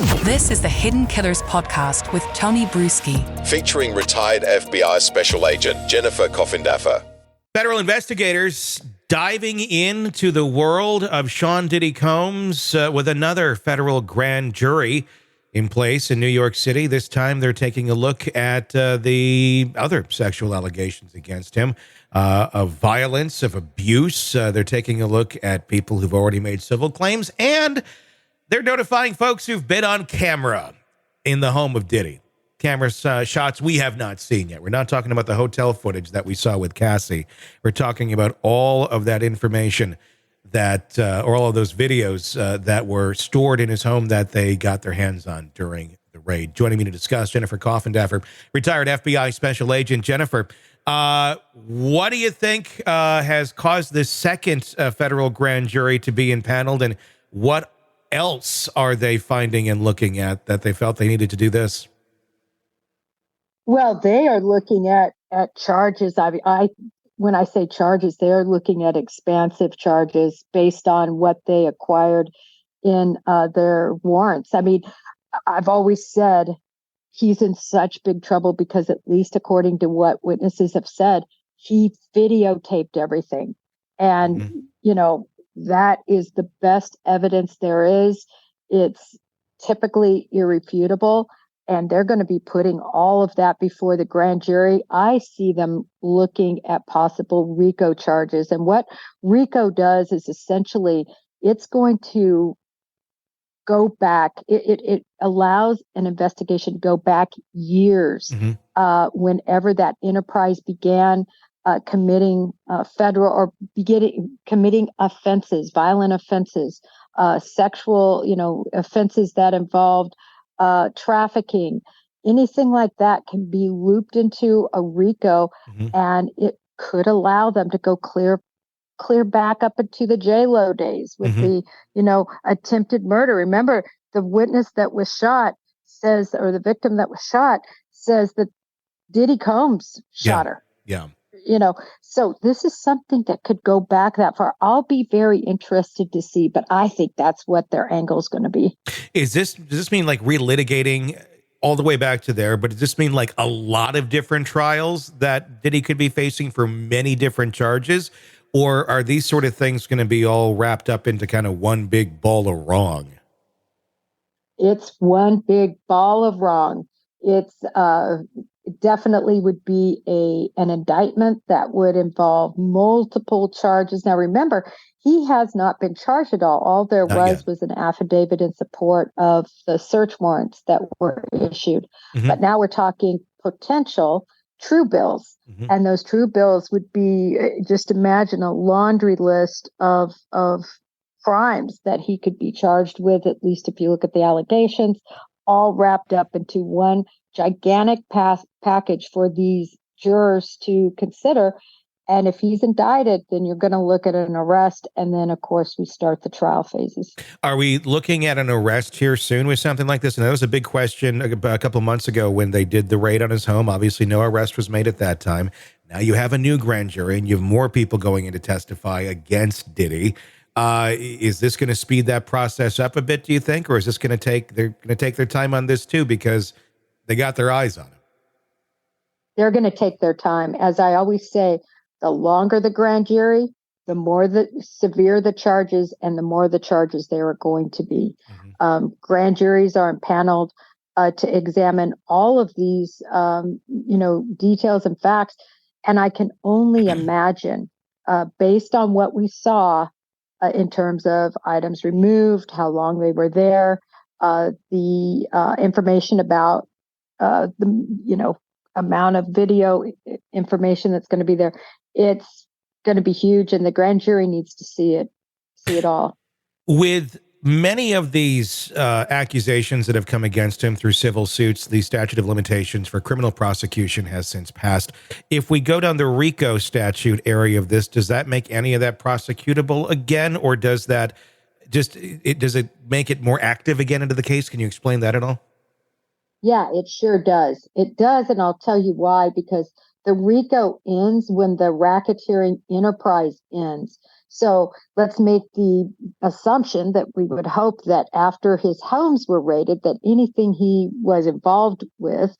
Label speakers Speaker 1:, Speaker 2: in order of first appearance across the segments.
Speaker 1: This is the Hidden Killers podcast with Tony Brueski,
Speaker 2: featuring retired FBI Special Agent Jennifer Coffindaffer.
Speaker 3: Federal investigators diving into the world of Sean Diddy Combs with another federal grand jury in place in New York City. This time they're taking a look at the other sexual allegations against him of violence, of abuse. They're taking a look at people who've already made civil claims, and they're notifying folks who've been on camera in the home of Diddy. Camera shots we have not seen yet. We're not talking about the hotel footage that we saw with Cassie. We're talking about all of that information that, or all of those videos that were stored in his home that they got their hands on during the raid. Joining me to discuss, Jennifer Coffindaffer, retired FBI Special Agent. Jennifer, what do you think has caused this second federal grand jury to be impaneled, and what else are they finding and looking at that they felt they needed to do this?
Speaker 4: Well, they are looking at charges. When I say charges, they are looking at expansive charges based on what they acquired in their warrants. I mean, I've always said he's in such big trouble because, at least according to what witnesses have said, he videotaped everything. And, you know, that is the best evidence there is. It's typically irrefutable, and they're going to be putting all of that before the grand jury. I see them looking at possible RICO charges. And what RICO does is essentially it's going to go back. It allows an investigation to go back years, whenever that enterprise began committing federal or committing offenses, violent offenses, sexual, offenses that involved trafficking, anything like that can be looped into a RICO, and it could allow them to go clear back up into the J-Lo days with the, attempted murder. Remember, the witness that was shot says, or the victim that was shot says that Diddy Combs shot her.
Speaker 3: Yeah.
Speaker 4: So this is something that could go back that far. I'll be very interested to see, but I think that's what their angle is going to be.
Speaker 3: Does this mean like relitigating all the way back to there, but does this mean like a lot of different trials that Diddy could be facing for many different charges? Or are these sort of things going to be all wrapped up into kind of one big ball of wrong?
Speaker 4: It's one big ball of wrong. It's it definitely would be an indictment that would involve multiple charges. Now, remember, he has not been charged at all. All there was an affidavit in support of the search warrants that were issued. But now we're talking potential true bills. And those true bills would be, just imagine a laundry list of crimes that he could be charged with, at least if you look at the allegations, all wrapped up into one gigantic package for these jurors to consider. And if he's indicted, then you're going to look at an arrest. And then, of course, we start the trial phases.
Speaker 3: Are we looking at an arrest here soon with something like this? And that was a big question a couple months ago when they did the raid on his home. Obviously, no arrest was made at that time. Now you have a new grand jury and you have more people going in to testify against Diddy. Is this going to speed that process up a bit, do you think? Or is this going to they're going to take their time on this too, because they got their eyes on him?
Speaker 4: They're going to take their time. As I always say, the longer the grand jury, the more severe the charges and the more the charges there are going to be. Grand juries are impaneled to examine all of these, details and facts. And I can only imagine, based on what we saw in terms of items removed, how long they were there, the information about the amount of video information that's going to be there. It's going to be huge, and the grand jury needs to see it all.
Speaker 3: With many of these accusations that have come against him through civil suits, the statute of limitations for criminal prosecution has since passed. If we go down the RICO statute area of this, does that make any of that prosecutable again, or does that does it make it more active again into the case? Can you explain that at all?
Speaker 4: Yeah, it sure does. It does, and I'll tell you why, because the RICO ends when the racketeering enterprise ends. So let's make the assumption that we would hope that after his homes were raided, that anything he was involved with,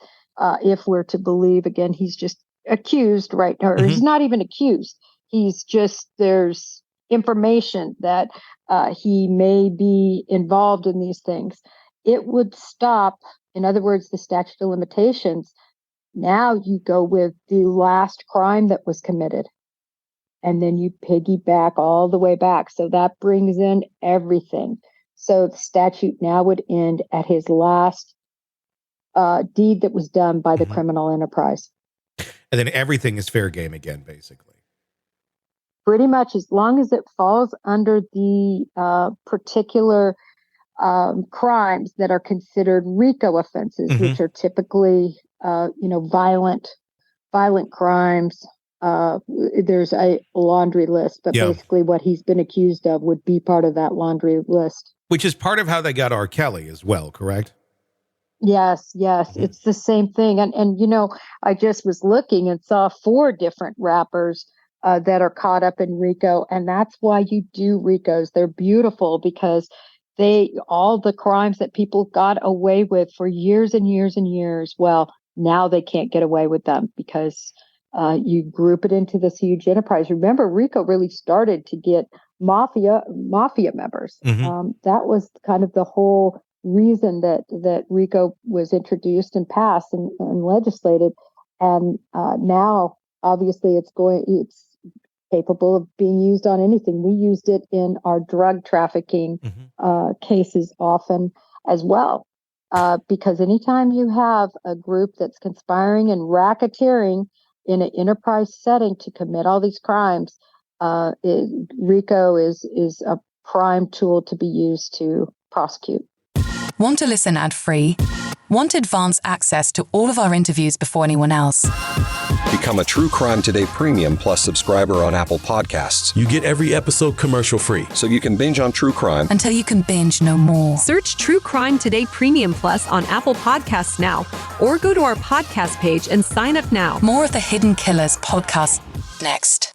Speaker 4: if we're to believe, again, he's just accused right now, or he's not even accused. He's just, there's information that he may be involved in these things. It would stop, in other words, the statute of limitations. Now you go with the last crime that was committed. And then you piggyback all the way back. So that brings in everything. So the statute now would end at his last deed that was done by the criminal enterprise.
Speaker 3: And then everything is fair game again, basically.
Speaker 4: Pretty much, as long as it falls under the particular crimes that are considered RICO offenses, which are typically, violent crimes. There's a laundry list, but basically what he's been accused of would be part of that laundry list.
Speaker 3: Which is part of how they got R. Kelly as well, correct?
Speaker 4: Yes, it's the same thing. And I just was looking and saw 4 different rappers that are caught up in RICO. And that's why you do RICOs. They're beautiful because all the crimes that people got away with for years and years and years, well, now they can't get away with them because you group it into this huge enterprise. Remember, RICO really started to get mafia members. That was kind of the whole reason that RICO was introduced and passed and legislated. And now, obviously, it's capable of being used on anything. We used it in our drug trafficking cases often as well. Because anytime you have a group that's conspiring and racketeering in an enterprise setting to commit all these crimes, RICO is a prime tool to be used to prosecute.
Speaker 1: Want to listen ad-free? Want advance access to all of our interviews before anyone else?
Speaker 2: Become a True Crime Today Premium Plus subscriber on Apple Podcasts.
Speaker 5: You get every episode commercial-free.
Speaker 2: So you can binge on true crime
Speaker 1: until you can binge no more.
Speaker 6: Search True Crime Today Premium Plus on Apple Podcasts now, or go to our podcast page and sign up now.
Speaker 1: More of the Hidden Killers podcast next.